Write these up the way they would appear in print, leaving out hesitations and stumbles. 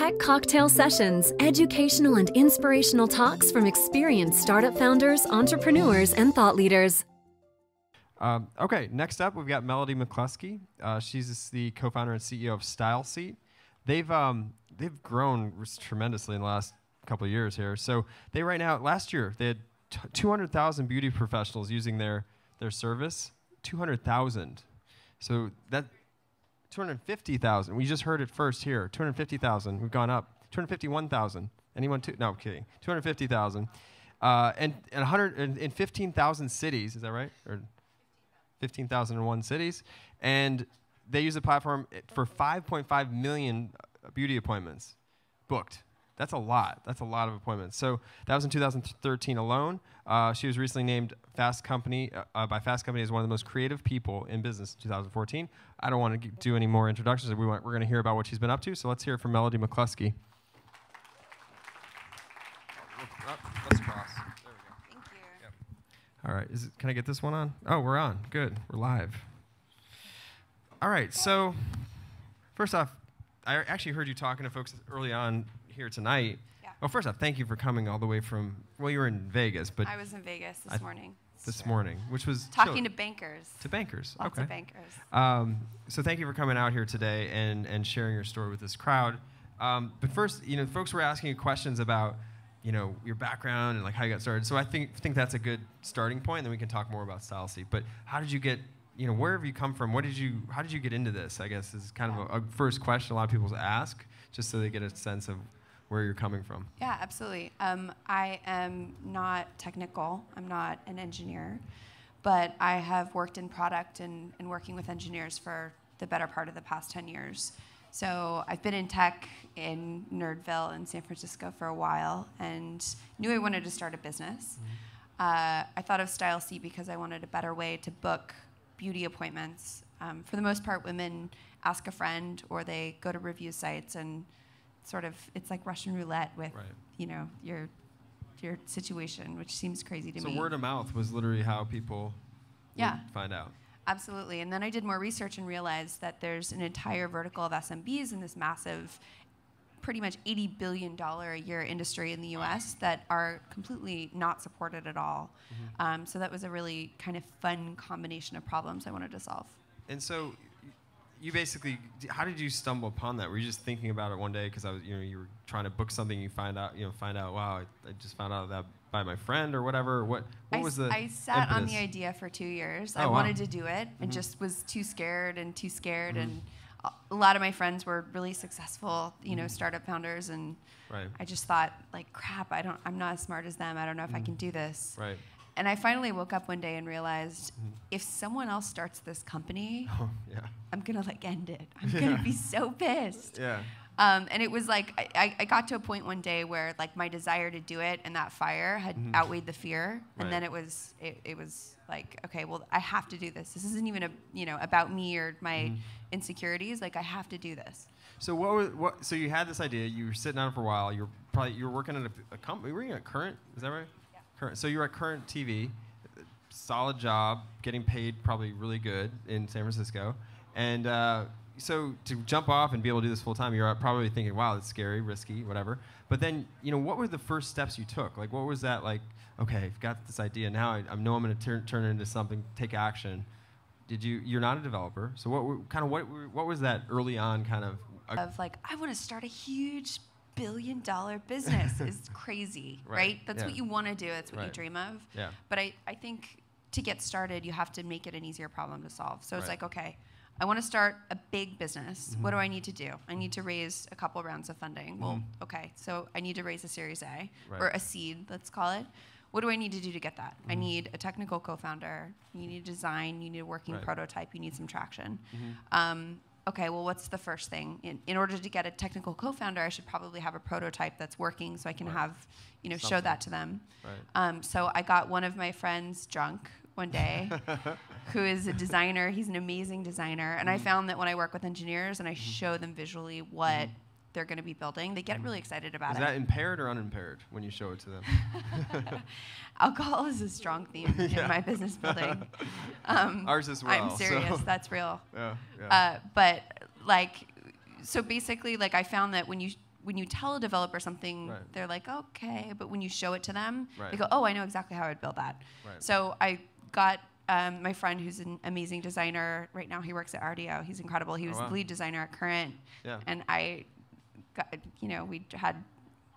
Tech Cocktail Sessions, educational and inspirational talks from experienced startup founders, entrepreneurs, and thought leaders. Okay, next up we've got Melody McCloskey. She's the co-founder and CEO of StyleSeat. They've grown tremendously in the last couple of years here. So they last year they had 200,000 beauty professionals using their service. 200,000. So that 250,000. We just heard it first here. 250,000. We've gone up. 251,000. Anyone? No, I'm kidding. 250,000. And 15,000 cities. Is that right? Or 15,001 cities. And they use the platform for 5.5 million beauty appointments booked. That's a lot. That's a lot of appointments. So that was in 2013 alone. She was recently named Fast Company by Fast Company as one of the most creative people in business in 2014. I don't want to do any more introductions. We're going to hear about what she's been up to. So let's hear it from Melody McCloskey. Let's cross. There we go. Thank you. Yep. All right. Can I get this one on? Oh, we're on. Good. We're live. All right. So first off, I actually heard you talking to folks early on here tonight. Yeah. Well, first off, thank you for coming all the way from, well, you were in Vegas, but I was in Vegas this morning. This morning, which was talking to bankers. To bankers. Lots okay. of bankers. So thank you for coming out here today and sharing your story with this crowd. But first, folks were asking you questions about, your background and like how you got started. So I think that's a good starting point. And then we can talk more about StyleSeat. But how did you get, where have you come from? How did you get into this? I guess is kind of a first question a lot of people ask, just so they get a sense of where you're coming from. Yeah, absolutely. I am not technical. I'm not an engineer, but I have worked in product and working with engineers for the better part of the past 10 years. So I've been in tech in Nerdville in San Francisco for a while and knew I wanted to start a business. Mm-hmm. I thought of StyleSeat because I wanted a better way to book beauty appointments. For the most part, women ask a friend or they go to review sites and sort of, it's like Russian roulette with, your situation, which seems crazy to me. So word of mouth was literally how people would find out. Absolutely. And then I did more research and realized that there's an entire vertical of SMBs in this massive, pretty much $80 billion a year industry in the US that are completely not supported at all. Mm-hmm. So that was a really kind of fun combination of problems I wanted to solve. And so you basically, how did you stumble upon that? Were you just thinking about it one day because you were trying to book something, you find out, wow, I just found out that by my friend or whatever. What was the I sat impetus? on the idea for 2 years. Oh, I wow. wanted to do it and just was too scared. Mm-hmm. And a lot of my friends were really successful, startup founders, and I just thought, like, crap, I'm not as smart as them. I don't know if I can do this. Right. And I finally woke up one day and realized if someone else starts this company, I'm gonna end it. I'm gonna be so pissed. Yeah. And it was like I got to a point one day where my desire to do it and that fire had outweighed the fear, and then it was like, okay, well, I have to do this. This isn't even about me or my insecurities. Like, I have to do this. So so you had this idea. You were sitting on it for a while. You were working at a company. Were you at Current? Is that right? Yeah. Current. So you were at Current TV, solid job, getting paid probably really good in San Francisco, and. So to jump off and be able to do this full time, you're probably thinking, wow, that's scary, risky, whatever. But then, what were the first steps you took? Like, what was that like? Okay, I've got this idea now. I know I'm going to turn it into something, take action. You're not a developer. So what was that early on kind of? I want to start a huge billion-dollar business is crazy, right? That's what you want to do. That's what you dream of. Yeah. But I think to get started, you have to make it an easier problem to solve. So it's like, okay, I want to start a big business. What do I need to do? I need to raise a couple rounds of funding. Well, okay, so I need to raise a Series A, or a seed, let's call it. What do I need to do to get that? I need a technical co-founder. You need design. You need a working prototype. You need some traction. Okay, well, what's the first thing? In order to get a technical co-founder, I should probably have a prototype that's working so I can have, show that to them. So I got one of my friends drunk one day, who is a designer. He's an amazing designer. And I found that when I work with engineers and I show them visually what they're going to be building, they get really excited about it. Is that impaired or unimpaired when you show it to them? Alcohol is a strong theme in my business building. Ours as well. I'm serious. So. That's real. Yeah. But so basically, I found that when when you tell a developer something, Right. they're like, okay. But when you show it to them, Right. they go, oh, I know exactly how I'd build that. Right. So I got my friend who's an amazing designer. Right now he works at RDO. He's incredible. He was wow. the lead designer at Current. Yeah. And I got, we had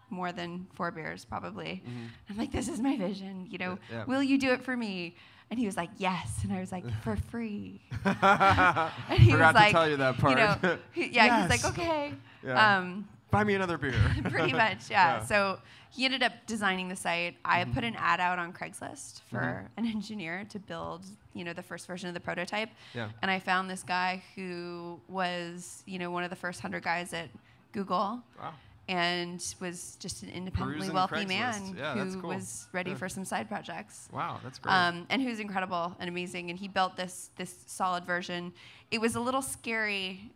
more than 4 beers probably. Mm-hmm. I'm like, this is my vision. Yeah. Will you do it for me? And he was like, yes. And I was like, for free. And he Forgot was like, to tell you that part. He's Yes. like, okay. Yeah. Buy me another beer. Pretty much, yeah. So he ended up designing the site. I put an ad out on Craigslist for an engineer to build, the first version of the prototype. Yeah. And I found this guy who was, one of the first 100 guys at Google. Wow. And was just an independently Perusing wealthy Craigslist. man Yeah, that's who cool. was ready for some side projects. Wow, that's great. And who's incredible and amazing. And he built this solid version. It was a little scary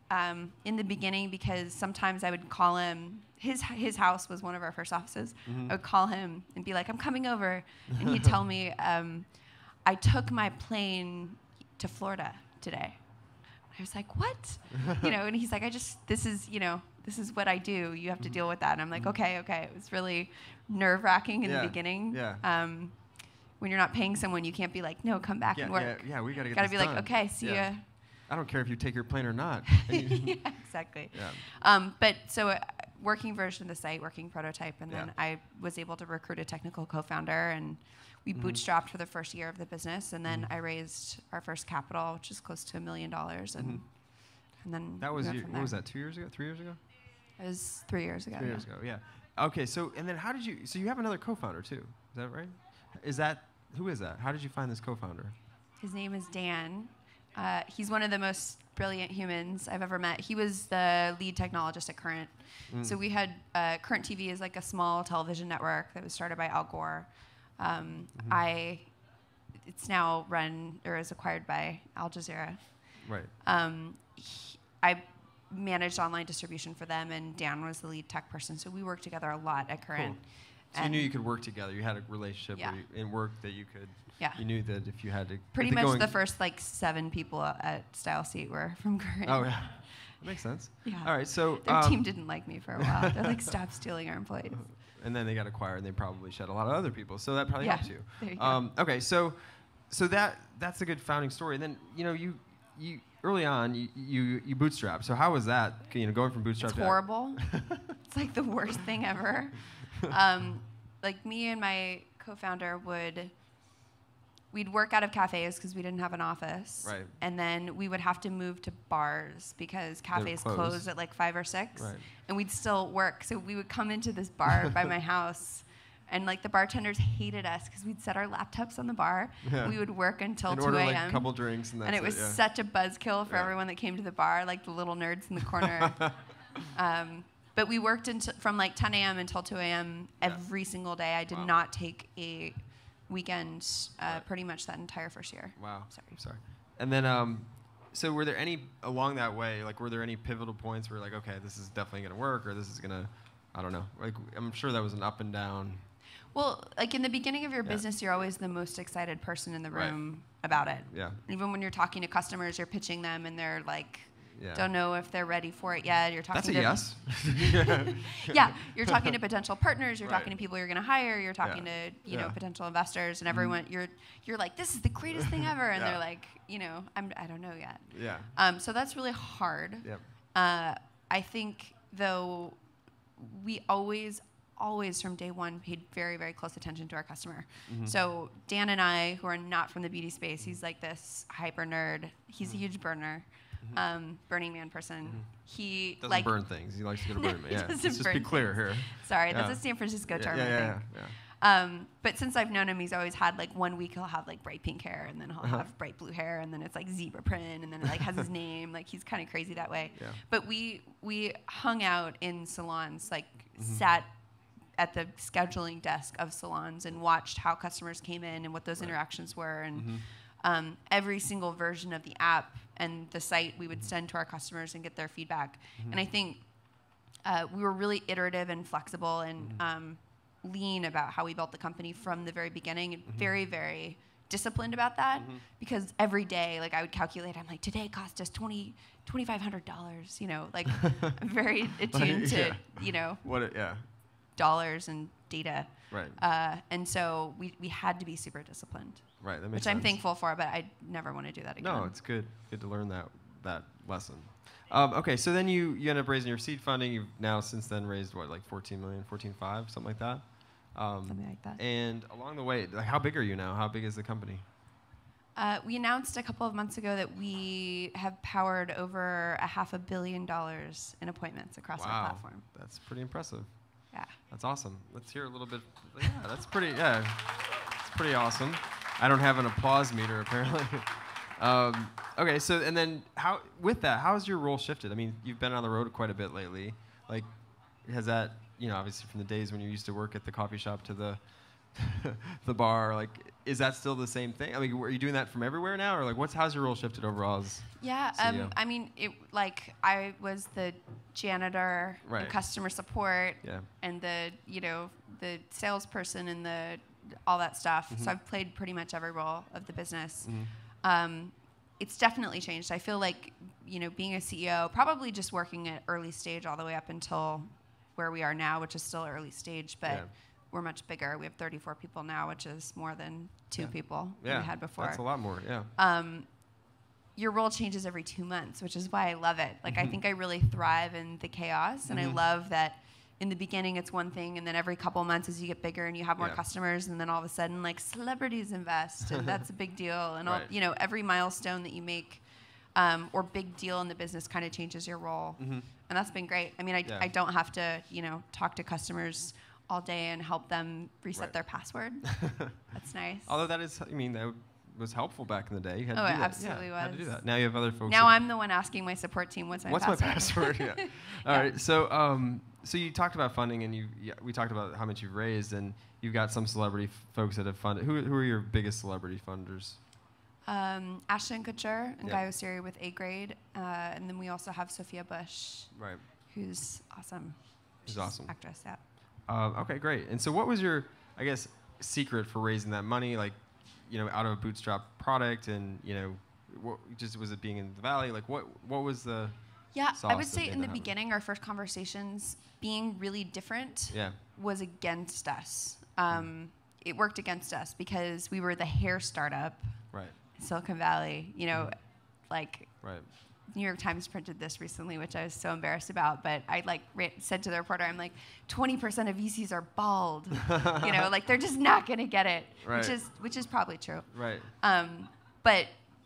in the beginning because sometimes I would call him. His house was one of our first offices. I would call him and be like, I'm coming over. And he'd tell me, I took my plane to Florida today. I was like, what? And he's like, this is what I do. You have to deal with that. And I'm like, okay. It was really nerve-wracking in the beginning. Yeah. When you're not paying someone, you can't be like, no, come back and work. Yeah, we got to get Gotta this be done. like, okay, see ya. I don't care if you take your plane or not. Yeah, exactly. Yeah. But so working version of the site, working prototype, and then Yeah. I was able to recruit a technical co-founder, and we bootstrapped for the first year of the business, and then I raised our first capital, which is close to $1 million, and then That was we went you, from what there. was that? 2 years ago? 3 years ago? It was 3 years ago. 3 years ago. Yeah. Okay. So and then how did you? So you have another co-founder too. Is that right? Who is that? How did you find this co-founder? His name is Dan. He's one of the most brilliant humans I've ever met. He was the lead technologist at Current. So we had Current TV is like a small television network that was started by Al Gore. It's now run or is acquired by Al Jazeera. Right. I managed online distribution for them, and Dan was the lead tech person. So we worked together a lot at Current. Cool. So you knew you could work together. You had a relationship Yeah. where in work that you could. Yeah. You knew that if you had to. Pretty much the first 7 people at StyleSeat were from Current. Oh yeah. That makes sense. Yeah. All right. So. Their team didn't like me for a while. They're like, stop stealing our employees. And then they got acquired, and they probably shed a lot of other people. So that probably Yeah, helps you. there you go. Okay, so that's a good founding story. And then you early on you bootstrap. So how was that? Going from bootstrap. It's horrible. It's like the worst thing ever. Like me and my co-founder we'd work out of cafes because we didn't have an office. Right. And then we would have to move to bars because cafes closed. close at 5 or 6. Right. And we'd still work. So we would come into this bar by my house, and the bartenders hated us because we'd set our laptops on the bar. Yeah. We would work until and 2 order a.m. a couple drinks and that's and it was yeah. such a buzzkill for Yeah. everyone that came to the bar, like the little nerds in the corner. But we worked from 10 a.m. until 2 a.m. every single day. I did not take a weekend pretty much that entire first year. Wow. Sorry. I'm sorry. And then, so were there any along that way? Were there any pivotal points where okay, this is definitely gonna work, or this is gonna, I don't know. I'm sure that was an up and down. Well, in the beginning of your business, you're always the most excited person in the room Right. about it. Yeah. Even when you're talking to customers, you're pitching them, and they're Yeah. don't know if they're ready for it yet. You're talking That's a to yes. yeah, you're talking to potential partners. You're Right. talking to people you're going to hire. You're talking to potential investors, and everyone. You're like, this is the greatest thing ever, and Yeah. they're like, I don't know yet. Yeah. So that's really hard. Yep. I think though, we always from day one paid very, very close attention to our customer. So Dan and I, who are not from the beauty space, he's like this hyper nerd. He's a huge burner. Burning Man person. He Doesn't burn things. He likes to go to Burning Man. Yeah. Let's just be clear here. Sorry, that's a San Francisco term. Yeah. But since I've known him, he's always had 1 week he'll have bright pink hair, and then he'll have bright blue hair, and then it's zebra print, and then it has his name. He's kind of crazy that way. Yeah. But we hung out in salons, sat at the scheduling desk of salons and watched how customers came in and what those interactions were, and every single version of the app and the site we would send to our customers and get their feedback. And I think we were really iterative and flexible and lean about how we built the company from the very beginning, and very, very disciplined about that because every day, like I would calculate, I'm like, today cost us $2,500, you know, like I'm very attuned to, you know, dollars and data. Right. And so we had to be super disciplined. Right, that makes which sense. I'm thankful for, but I never want to do that again. No, it's good. Good to learn that lesson. Okay, so then you end up raising your seed funding. You've now since then raised what, like 14 million, 14.5, something like that? Something like that. And along the way, like, how big are you now? How big is the company? We announced a couple of months ago that we have powered over $500 million in appointments across our platform. That's pretty impressive. Yeah. That's awesome. Let's hear a little bit. Yeah, that's pretty. Yeah, it's pretty awesome. I don't have an applause meter apparently. Okay, so and then how has your role shifted? I mean, you've been on the road quite a bit lately. Like, has that, you know, obviously from the days when you used to work at the coffee shop to the the bar, like, is that still the same thing? I mean, are you doing that from everywhere now, or like, how's your role shifted overall as CEO? I mean, I was the janitor and customer support and the salesperson and all that stuff. So I've played pretty much every role of the business. It's definitely changed. I feel like, you know, being a CEO, probably just working at early stage all the way up until where we are now, which is still early stage, but we're much bigger. We have 34 people now, which is more than 2 people we had before. That's a lot more, yeah. Your role changes every 2 months, which is why I love it. Like, I think I really thrive in the chaos, and I love that in the beginning it's one thing, and then every couple of months as you get bigger and you have more customers, and then all of a sudden, like, celebrities invest, and that's a big deal. And all, you know, every milestone that you make or big deal in the business kind of changes your role. And that's been great. I mean, I don't have to, you know, talk to customers all day and help them reset their password. That's nice. Although that is, I mean, that was helpful back in the day. You had it to do that. absolutely was. Had to do that. Now you have other folks. Now I'm the one asking my support team, what's my password? Yeah. All right. So, so you talked about funding, and we talked about how much you've raised, and you've got some celebrity folks that have funded. Who are your biggest celebrity funders? Ashton Kutcher and Guy Oseary with A Grade, and then we also have Sophia Bush, who's awesome. She's awesome. Actress, yeah. Okay, great. And so what was your, I guess, secret for raising that money? Like, you know, out of a bootstrap product, and, you know, was it being in the Valley? Like, what was the sauce I would say in the beginning, our first conversations, being really different was against us. It worked against us because we were the hair startup in Silicon Valley, you know, like New York Times printed this recently, which I was so embarrassed about, but I said to the reporter, I'm like, 20% of VCs are bald. You know, like, they're just not going to get it, which is probably true. Right. But,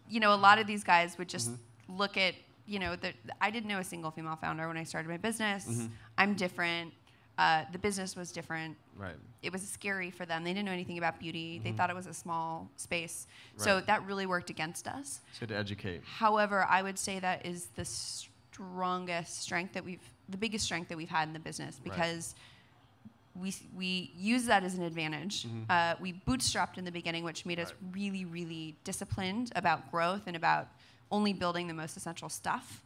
you know, a lot of these guys would just look at, you know, I didn't know a single female founder when I started my business. I'm different. The business was different. Right. It was scary for them. They didn't know anything about beauty. They thought it was a small space. So that really worked against us. So you had to educate. However, I would say that is the biggest strength that we've had in the business, because we use that as an advantage. We bootstrapped in the beginning, which made us really, really disciplined about growth and about only building the most essential stuff.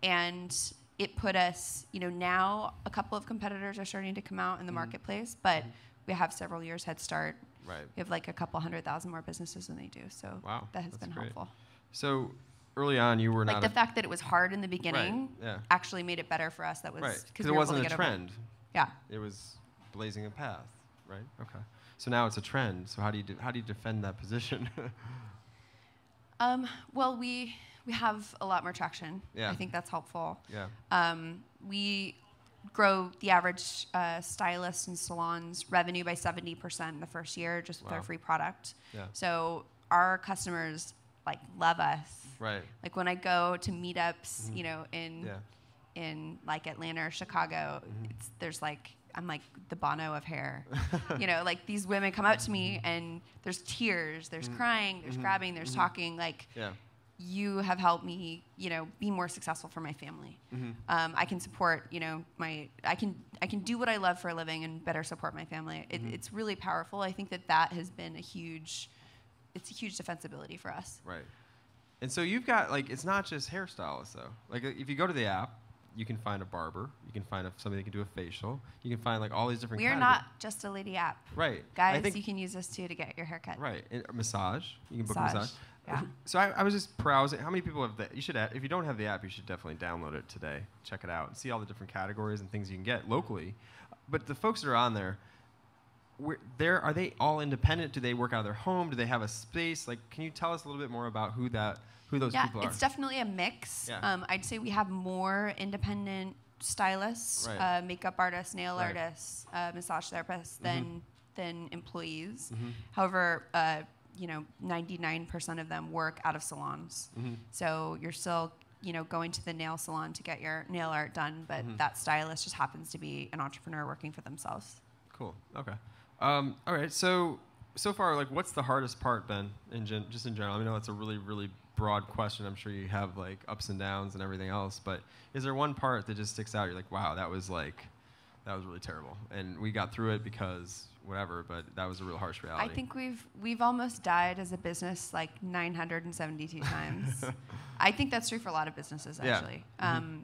And it put us, you know, now a couple of competitors are starting to come out in the marketplace, but we have several years head start. Right. We have like a couple 100,000 more businesses than they do, so that has been helpful. So early on, you were like the fact that it was hard in the beginning actually made it better for us. That was because it wasn't a trend. Yeah. It was blazing a path, right? Okay. So now it's a trend. So how do you defend that position? Well, we have a lot more traction. I think that's helpful. We grow the average stylist and salon's revenue by 70% in the first year just with our free product. So our customers like love us. Right. Like when I go to meetups, you know, in like Atlanta or Chicago, there's like, I'm like the Bono of hair. You know, like these women come up to me and there's tears, there's crying, there's grabbing, there's talking, like you have helped me, you know, be more successful for my family. I can support, you know, I can do what I love for a living and better support my family. It's really powerful. I think that has been it's a huge defensibility for us. Right. And so you've got, like, it's not just hairstylists though. Like if you go to the app, you can find a barber. You can find somebody that can do a facial. You can find like all these different. We are not just a lady app. Right. Guys, you can use this too to get your hair cut. Right. And massage. You can book a massage. Yeah. So I was just browsing. How many people have that? You should. If you don't have the app, you should definitely download it today. Check it out and see all the different categories and things you can get locally. But the folks that are on there, are they all independent? Do they work out of their home? Do they have a space? Like, can you tell us a little bit more about who those people are? Yeah, it's definitely a mix. Yeah. I'd say we have more independent stylists, makeup artists, nail artists, massage therapists than employees. However, 99% of them work out of salons. So you're still, going to the nail salon to get your nail art done, but that stylist just happens to be an entrepreneur working for themselves. Cool. Okay. All right. So far, like, what's the hardest part, Ben? Just in general, I know it's a really, really broad question. I'm sure you have like ups and downs and everything else, but is there one part that just sticks out? You're like, wow, that was really terrible, and we got through it because whatever, but that was a real harsh reality. I think we've almost died as a business like 972 times. I think that's true for a lot of businesses, actually.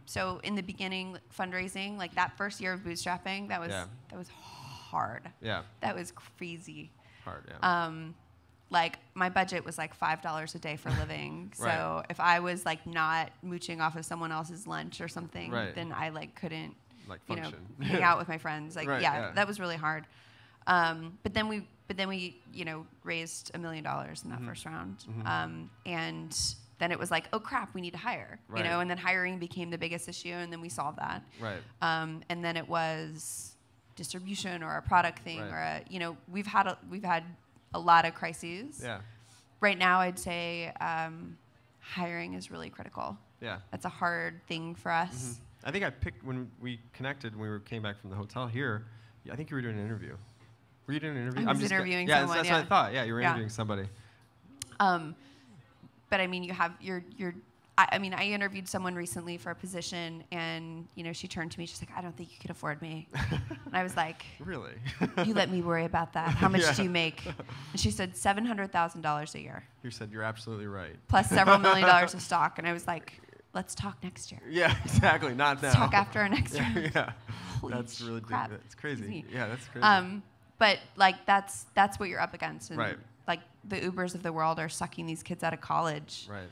So in the beginning, fundraising, like that first year of bootstrapping, that was hard. Yeah. That was crazy. Hard, yeah. Like my budget was like $5 a day for living. So if I was like not mooching off of someone else's lunch or something, then I like couldn't hang out with my friends. Like that was really hard. But then we raised $1 million in that first round. And then it was like, oh crap, we need to hire. And then hiring became the biggest issue, and then we solved that. And then it was distribution or a product thing or we've had a lot of crises. Yeah. Right now, I'd say hiring is really critical. Yeah. That's a hard thing for us. I think I picked when we connected when we came back from the hotel here. I think you were doing an interview. Were you doing an interview? I was interviewing someone. someone. That's what I thought. Yeah, you were interviewing somebody. But I mean, you have I interviewed someone recently for a position, and she turned to me. She's like, "I don't think you could afford me." And I was like, "Really? You let me worry about that. How much do you make?" And she said $700,000 a year. You said you're absolutely right. Plus several $1 million of stock, and I was like, "Let's talk next year." Yeah, exactly. Not now. Let's talk after our next year. Yeah, Holy that's really crap. big. That's crazy. Yeah, that's crazy. But like that's what you're up against, and right. like the Ubers of the world are sucking these kids out of college. Right.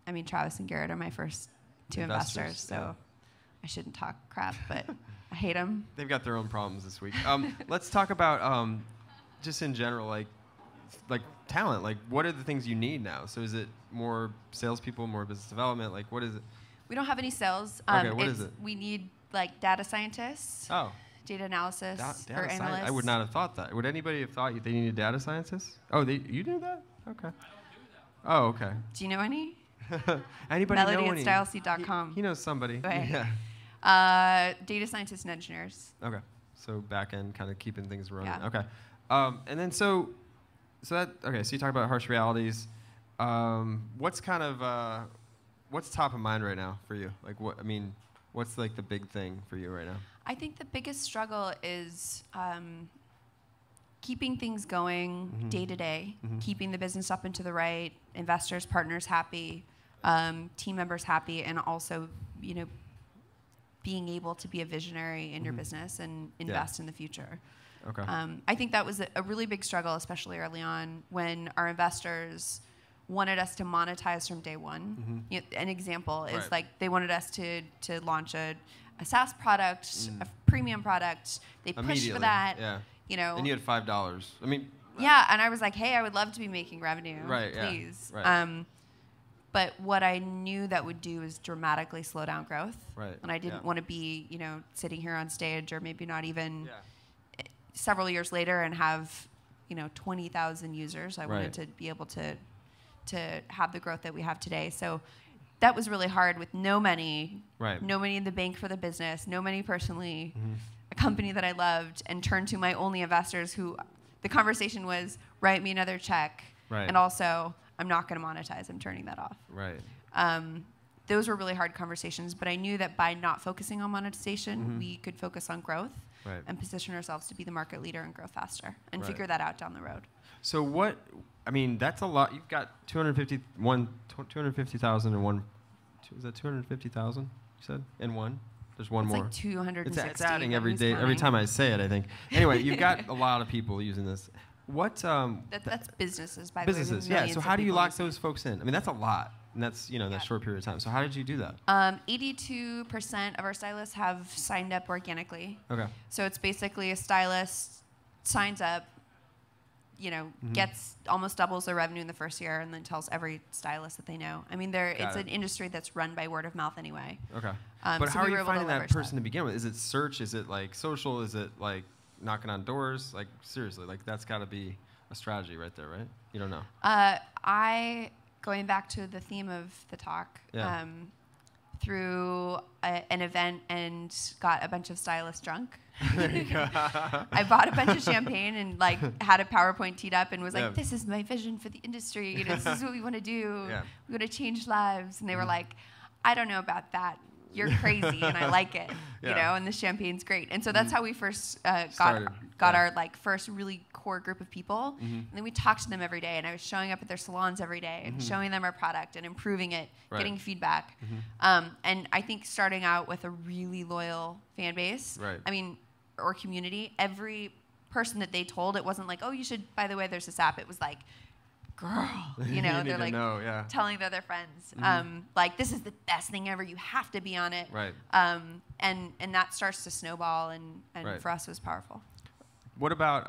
I mean, Travis and Garrett are my first two investors, so I shouldn't talk crap, but I hate them. They've got their own problems this week. Let's talk about just in general, like talent. Like, what are the things you need now? So is it more salespeople, more business development? Like, what is it? We don't have any sales. Okay, what is it? We need like data scientists. Oh. Data analysis or analysts. I would not have thought that. Would anybody have thought they needed data scientists? Oh, you do that? Okay. Oh, okay. Do you know any? Anybody Melody know any? at StyleSeat.com. He knows somebody. Yeah. Data scientists and engineers. Okay. So back end, kind of keeping things running. Yeah. Okay. And then so you talk about harsh realities. What's top of mind right now for you? Like what's like the big thing for you right now? I think the biggest struggle is keeping things going day to day, keeping the business up and to the right, investors, partners happy, team members happy, and also, being able to be a visionary in your business and invest in the future. Okay. I think that was a really big struggle, especially early on, when our investors wanted us to monetize from day one. An example is like they wanted us to launch a SaaS product, a premium product. They pushed for that. Yeah. And you had $5. I mean. Yeah, and I was like, hey, I would love to be making revenue. Right. Please. Yeah. Right. But what I knew that would do is dramatically slow down growth. Right. And I didn't want to be, sitting here on stage, or maybe not even several years later and have, 20,000 users. I wanted to be able to have the growth that we have today. So that was really hard with no money in the bank for the business, no money personally, a company that I loved, and turned to my only investors who the conversation was, write me another check. And also, I'm not going to monetize. I'm turning that off. Those were really hard conversations, but I knew that by not focusing on monetization, we could focus on growth and position ourselves to be the market leader and grow faster and figure that out down the road. So that's a lot. You've got 250,000 and one. Is that 250,000? said? In one? There's one it's more. Like 260. It's adding every day, every time I say it, I think. Anyway, you've got a lot of people using this. What? That's businesses, by businesses, the way. yeah. So how do you lock those folks in? I mean, that's a lot, and that's that short period of time. So how did you do that? 82% of our stylists have signed up organically. Okay. So it's basically a stylist signs up, gets almost doubles their revenue in the first year, and then tells every stylist that they know. I mean, it's an industry that's run by word of mouth anyway. Okay. But so how are you finding that person to begin with? Is it search? Is it like social? Is it like knocking on doors? Like seriously, like that's got to be a strategy right there, right? You don't know. Going back to the theme of the talk, Yeah. through an event and got a bunch of stylists drunk. There you go. I bought a bunch of champagne and like had a PowerPoint teed up and was like, Yeah. "This is my vision for the industry. This is what we want to do. Yeah. We want to change lives." And they were like, "I don't know about that. You're crazy, and I like it, Yeah. And the champagne's great." And so that's how we first got Yeah. our like first really core group of people. And then we talked to them every day, and I was showing up at their salons every day and showing them our product and improving it, getting feedback. And I think starting out with a really loyal fan base, Right. I mean, or community, every person that they told, it wasn't like, "Oh, you should, by the way, there's this app." It was like, "Girl," they're like telling their other friends, like, "This is the best thing ever. You have to be on it." Right. And that starts to snowball, and Right. for us, it was powerful. What about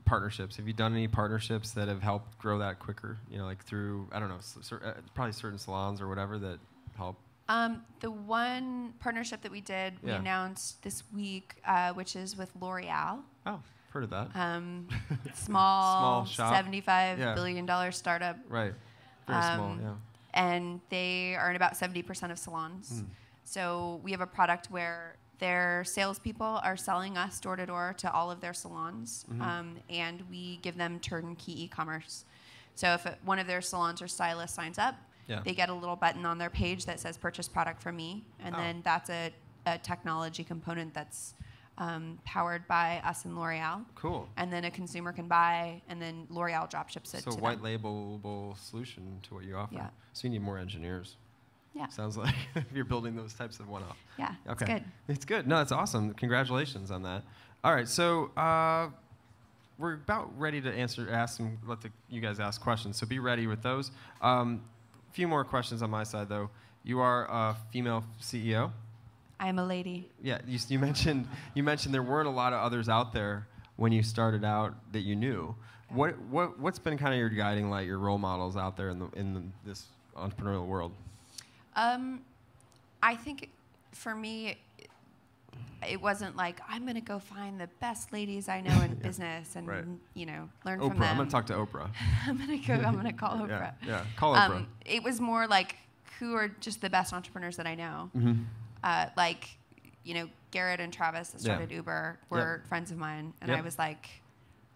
partnerships? Have you done any partnerships that have helped grow that quicker? Like through, I don't know, probably certain salons or whatever that help. The one partnership that we did, we announced this week, which is with L'Oreal. Oh, heard of that. Small shop. $75 billion startup. Right. Very small, yeah. And they are in about 70% of salons. So we have a product where their salespeople are selling us door to door to all of their salons, and we give them turnkey e-commerce. So if one of their salons or stylists signs up, they get a little button on their page that says "Purchase product from me," and then that's a technology component that's powered by us and L'Oreal. Cool. And then a consumer can buy, and then L'Oreal drop ships it to them. So white labelable solution to what you offer. Yeah. So you need more engineers. Yeah. Sounds like you're building those types of one-off. Yeah, Okay. it's good. It's good. No, that's awesome. Congratulations on that. All right, so we're about ready to let you guys ask questions. So be ready with those. A few more questions on my side, though. You are a female CEO. I am a lady. Yeah, you mentioned there weren't a lot of others out there when you started out that you knew. What's been kind of your guiding light, your role models out there in this entrepreneurial world? I think for me, it wasn't like I'm going to go find the best ladies I know in business and learn Oprah. from them. I'm going to talk to Oprah. I'm going to call Oprah. Yeah, call Oprah. It was more like who are just the best entrepreneurs that I know. Garrett and Travis that started Uber were friends of mine, and I was like,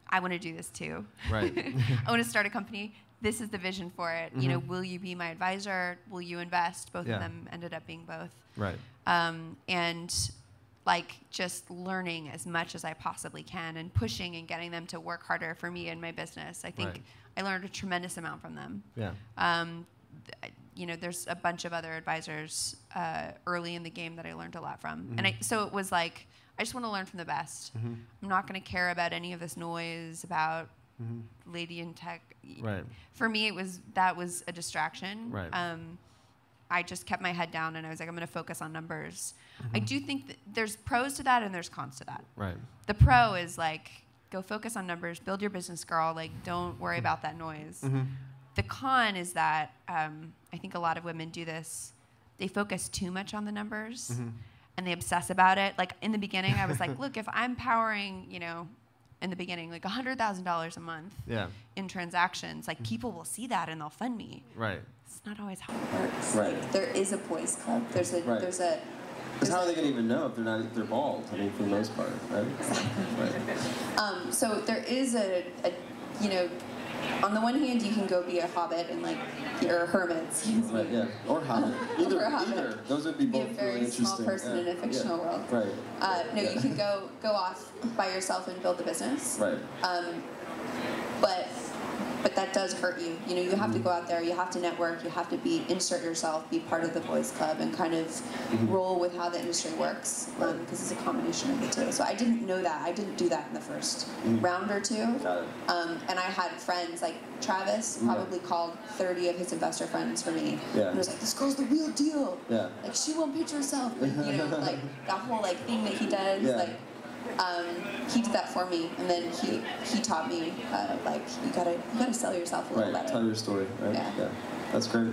I want to do this too. Right. I want to start a company. This is the vision for it. Will you be my advisor? Will you invest? Both of them ended up being both. Right. And like just learning as much as I possibly can and pushing and getting them to work harder for me and my business. I think I learned a tremendous amount from them. Yeah. There's a bunch of other advisors early in the game that I learned a lot from. And so it was like, I just want to learn from the best. I'm not going to care about any of this noise about lady in tech. Right. For me, that was a distraction. Right. I just kept my head down and I was like, I'm going to focus on numbers. I do think that there's pros to that and there's cons to that. Right. The pro is like, go focus on numbers, build your business, girl. Like, don't worry about that noise. The con is that I think a lot of women do this. They focus too much on the numbers and they obsess about it. Like in the beginning, I was like, look, if I'm powering, in the beginning, like $100,000 a month in transactions, like people will see that and they'll fund me. Right. It's not always how it works. Right. Like, there is a boys club. There's a. Because how are they going to even know if they're bald? I mean, for the most part, right? Right. So there is on the one hand, you can go be a hobbit and or a hermit, excuse me. Right, yeah. Or hobbit. Either. Those would be both a very really interesting. small person in a fictional world. Right. You can go off by yourself and build the business. Right. But but that does hurt you. You know, you have to go out there, you have to network, you have to insert yourself, be part of the boys club, and kind of roll with how the industry works, because it's a combination of the two. So I didn't know that. I didn't do that in the first round or two. Got it. And I had friends, like Travis probably called 30 of his investor friends for me. Yeah. And was like, this girl's the real deal. Yeah. Like, she won't pitch herself. Like, you know, like that whole like thing that he does. Yeah. Like, he did that for me, and then he taught me like you gotta sell yourself a little better. Tell your story. Right. Yeah. That's great.